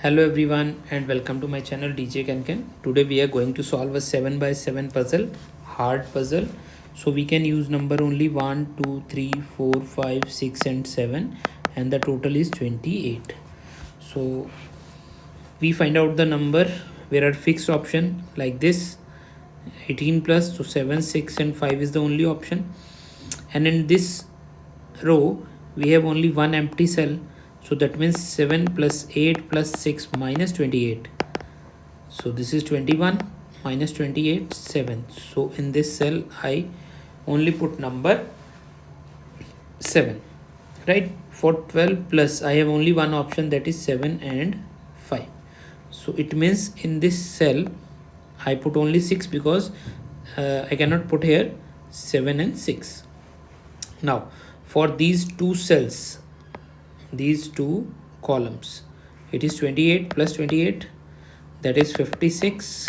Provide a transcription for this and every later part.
Hello everyone and welcome to my channel DJ KenKen. Today we are going to solve a 7 by 7 puzzle, hard puzzle. So we can use number only 1, 2, 3, 4, 5, 6 and 7 and the total is 28. So we find out the number where are fixed option like this 18 plus, so 7, 6 and 5 is the only option. And in this row we have only one empty cell, so that means 7 plus 8 plus 6 minus 28. So this is 21 minus 28, 7. So in this cell I only put number 7, right? For 12 plus I have only one option, that is 7 and 5. So it means in this cell I put only 6 because I cannot put here 7 and 6. Now for these two cells, these two columns, it is 28 plus 28, that is 56,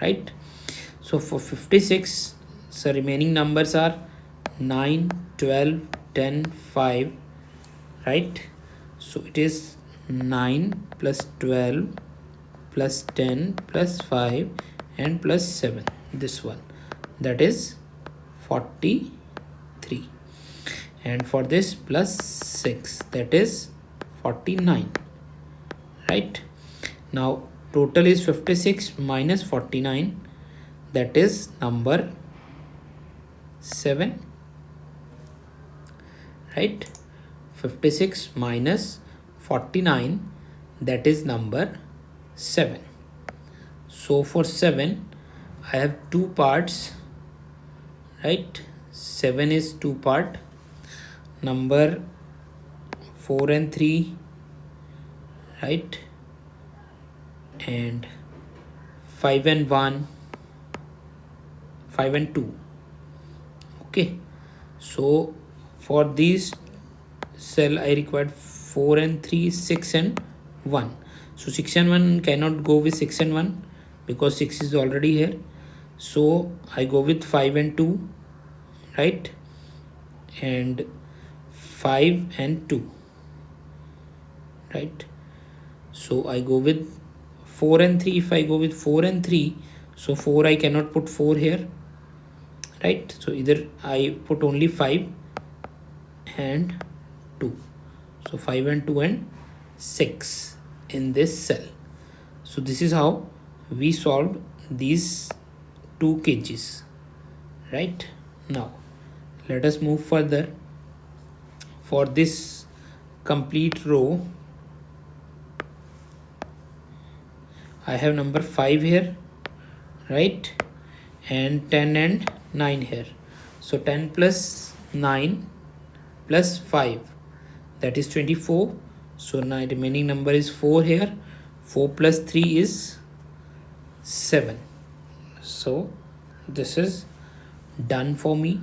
right? So for 56, so remaining numbers are 9, 12, 10, 5, right? So it is 9 plus 12 plus 10 plus 5 and plus 7, this one, that is 43. And for this plus 6, that is 49, right? Now total is 56 minus 49, that is number 7, right? 56 minus 49, that is number 7. So for 7 I have two parts, right? 7 is two part, number 4 and 3, right? And 5 and 1, 5 and 2. Okay, so for these cell I required 4 and 3, 6 and 1. So 6 and 1 cannot go with 6 and 1 because 6 is already here. So I go with 5 and 2, right? And 5 and 2, right? So I go with 4 and 3. If I go with 4 and 3, so 4 I cannot put 4 here, right? So either I put only 5 and 2. So 5 and 2 and 6 in this cell. So this is how we solved these two cages, right? Now let us move further. For this complete row I have number 5 here, right? And 10 and 9 here. So 10 plus 9 plus 5, that is 24. So now remaining number is 4 here. 4 plus 3 is 7. So this is done for me,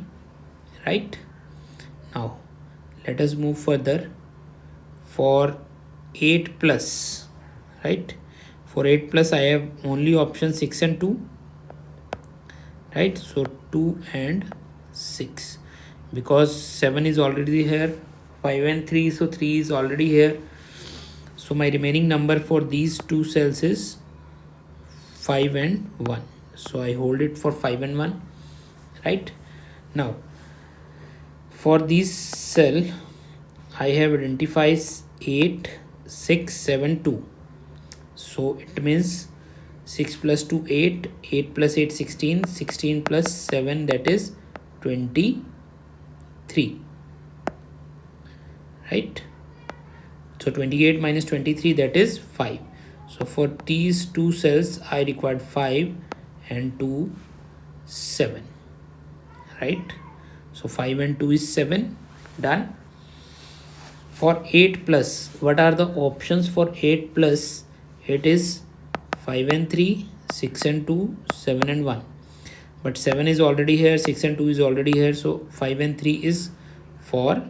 right? Now let us move further. For 8 plus, right? For 8 plus I have only option 6 and 2, right? So 2 and 6, because 7 is already here, 5 and 3, so 3 is already here. So my remaining number for these two cells is 5 and 1. So I hold it for 5 and 1, right? Now for this cell I have identified 8, 6, 7, 2. So it means 6 plus 2, 8, 8 plus 8, 16, 16 plus 7, that is 23, right? So 28 minus 23, that is 5. So for these two cells I required 5 and 2, 7, right? So 5 and 2 is 7, done. For 8 plus, what are the options for 8 plus? It is 5 and 3, 6 and 2, 7 and 1. But 7 is already here, 6 and 2 is already here. So 5 and 3 is for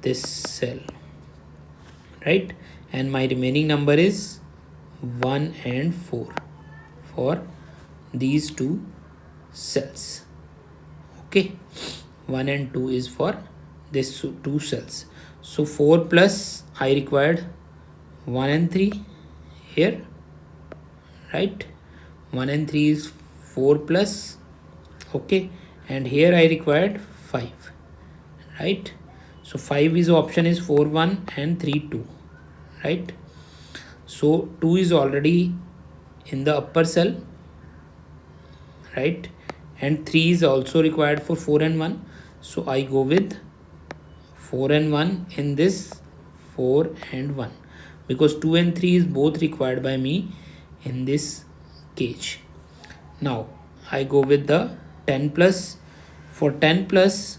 this cell, right? And my remaining number is 1 and 4 for these two cells. Okay, 1 and 2 is for these two cells. So 4 plus I required 1 and 3 here, right? 1 and 3 is 4 plus, okay, and here I required 5, right? So 5 is option is 4 1 and 3 2, right? So 2 is already in the upper cell, right? And 3 is also required for 4 and 1, so I go with 4 and 1 in this 4 and 1, because 2 and 3 is both required by me in this cage. Now I go with the 10 plus. For 10 plus,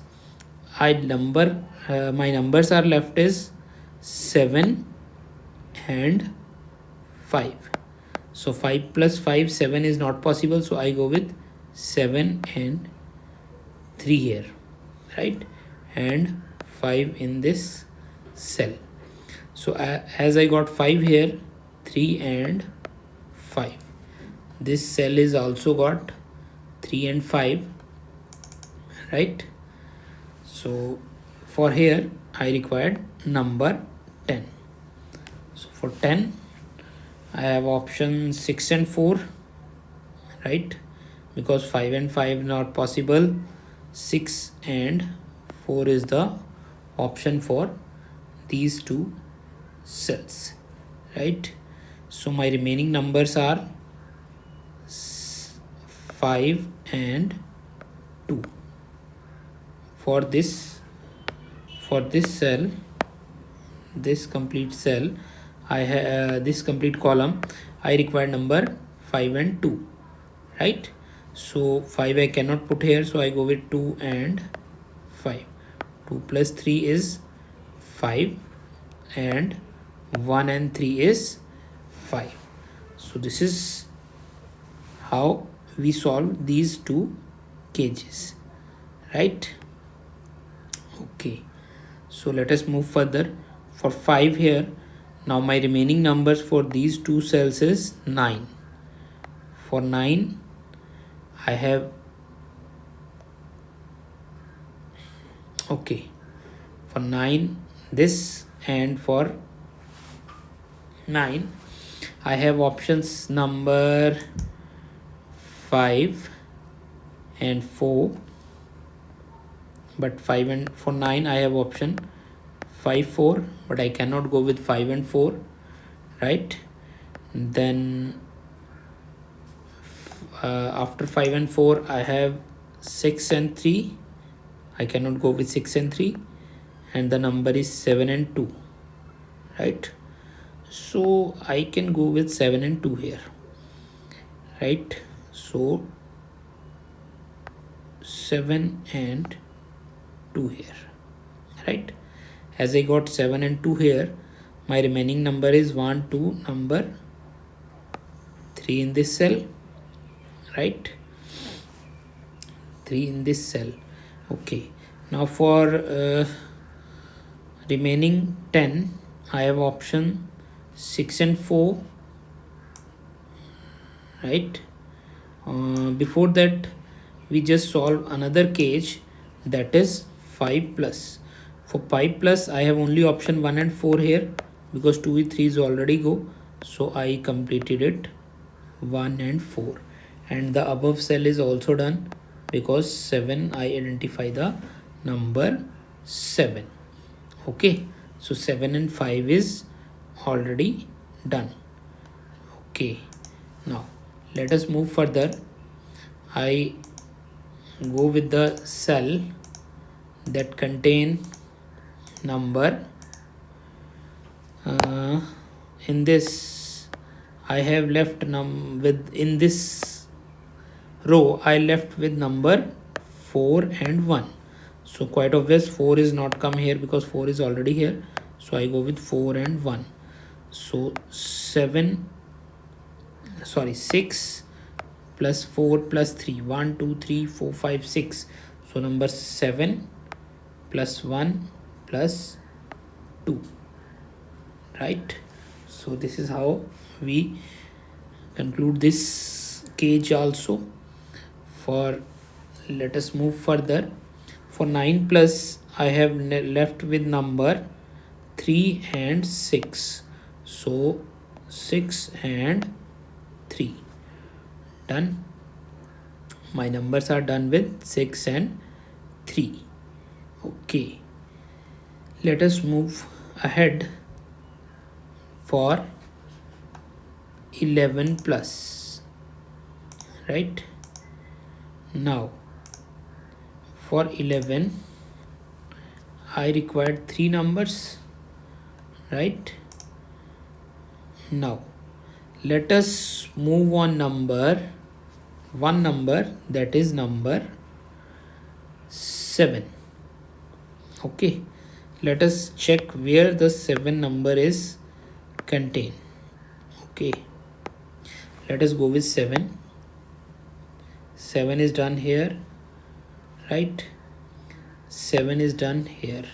my numbers are left is 7 and 5. So 5 plus 5, 7 is not possible, so I go with 7 and 3 here, right? And 5 in this cell. So as I got 5 here, 3 and 5. This cell is also got 3 and 5, right? So for here I required number 10. So for 10 I have option 6 and 4, right? Because 5 and 5 not possible, 6 and 4 is the option for these two cells, right? So my remaining numbers are 5 and 2. For this cell, this complete cell, I have this complete column, I require number 5 and 2, right? So 5 I cannot put here, so I go with 2 and 5. 2 plus 3 is 5 and 1 and 3 is 5. So this is how we solve these two cages, right? Okay, so let us move further. For 5 here, now my remaining numbers for these two cells is 9. For 9 I have, okay, for 9 this, and for 9 I have options number 5 and 4, but 5 and for 9 I have option 5 4, but I cannot go with 5 and 4, right? Then after 5 and 4 I have 6 and 3, I cannot go with 6 and 3, and the number is 7 and 2, right? So I can go with 7 and 2 here, right? So 7 and 2 here, right? As I got 7 and 2 here, my remaining number is 1 2 number 3 in this cell, right? 3 in this cell. Okay, now for remaining 10 I have option 6 and 4, right? Before that we just solve another cage, that is 5 plus. For 5 plus I have only option 1 and 4 here, because 2 with 3 is already go, so I completed it 1 and 4, and the above cell is also done, because 7 I identify the number 7. Okay, so 7 and 5 is already done. Okay, now let us move further. I go with the cell that contain number in this I have left in this row I left with number 4 and 1. So quite obvious 4 is not come here, because 4 is already here, so I go with 4 and 1. So 6 plus 4 plus 3, 1 2 3 4 5 6, so number 7 plus 1 plus 2, right? So this is how we conclude this cage also. For let us move further. For 9 plus I have left with number 3 and 6, so 6 and 3. Done. My numbers are done with 6 and 3. Okay, let us move ahead for 11 plus. Right, now for 11 I required 3 numbers. Right, now let us move on one number, that is number 7. Okay, let us check where the 7 number is contained. Okay, let us go with 7. 7 is done here. Right, 7 is done here.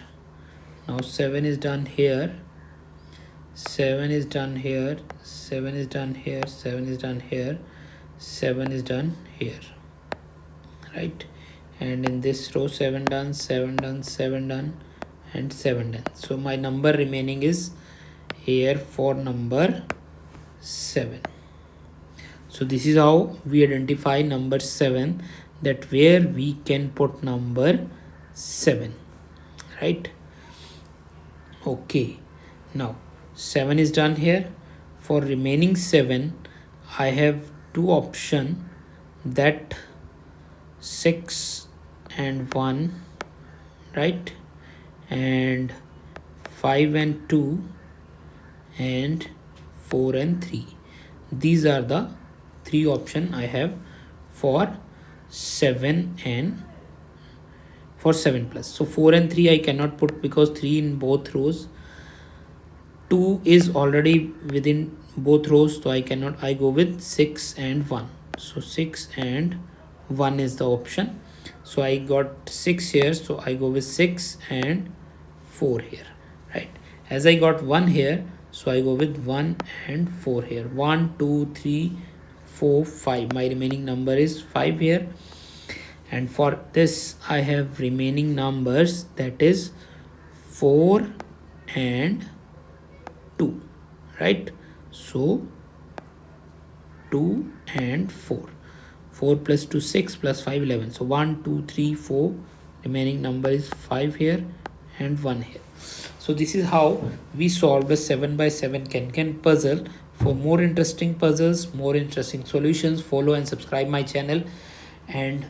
Now 7 is done here, 7 is done here, 7 is done here, 7 is done here, 7 is done here. Right, and in this row 7 done, 7 done, 7 done, and 7 done. So my number remaining is here for number 7. So this is how we identify number 7, that where we can put number 7. Right, okay, now 7 is done here. For remaining 7 I have two options, that 6 and 1, right, and 5 and 2, and 4 and 3. These are the 3 options I have for 7 and for 7 plus. So 4 and 3 I cannot put because 3 in both rows, 2 is already within both rows, so I cannot. I go with 6 and 1. So 6 and 1 is the option. So I got 6 here, so I go with 6 and 4 here. Right, as I got 1 here, so I go with 1 and 4 here. 1 2 3 4 5. My remaining number is 5 here, and for this I have remaining numbers, that is 4 and 2. Right, so 2 and 4. 4 plus 2 6 plus 5 11. So 1 2 3 4. Remaining number is 5 here and 1 here. So this is how we solve the 7 by 7 KenKen puzzle. For more interesting puzzles, more interesting solutions, follow and subscribe my channel, and